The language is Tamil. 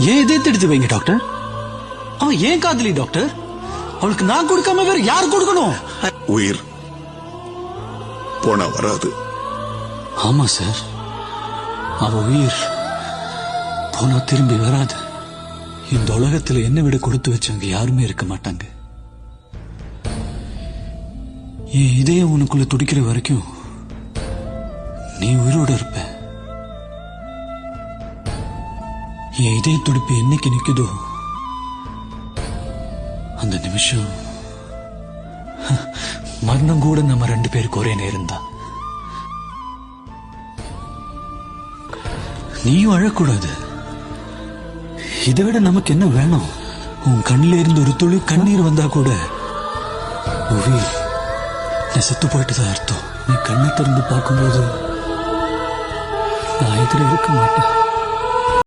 ஏன் இதயத்தை எடுத்து வைங்க டாக்டர். அவன் ஏன் காதலி டாக்டர்? அவளுக்கு நான் கொடுக்காம வேற யார் கொடுக்கணும்? உயிர் போனா வராது. ஆமா சார், அவ உயிர் போனா திரும்பி வராது. இந்த உலகத்துல என்ன விட கொடுத்து வச்சவங்க யாருமே இருக்க மாட்டாங்க. என் இதயம் உனக்குள்ள துடிக்கிற வரைக்கும் நீ உயிரோட இருப்ப. என் இதய துடிப்பு என்னைக்கு நிக்குதோ அந்த நிமிஷம் மரணம் கூட நம்ம 2 பேருக்கு ஒரே நேரம் தான். நீயும் அழக்கூடாது. இதை விட நமக்கு என்ன வேணும்? உன் கண்ணில இருந்து ஒரு துளி கண்ணீர் வந்தா கூட உயிர் நான் செத்து போயிட்டுதான் அர்த்தம். நீ கண்ணை திறந்து பார்க்கும்போது நான் எதிர இருக்க மாட்டேன்.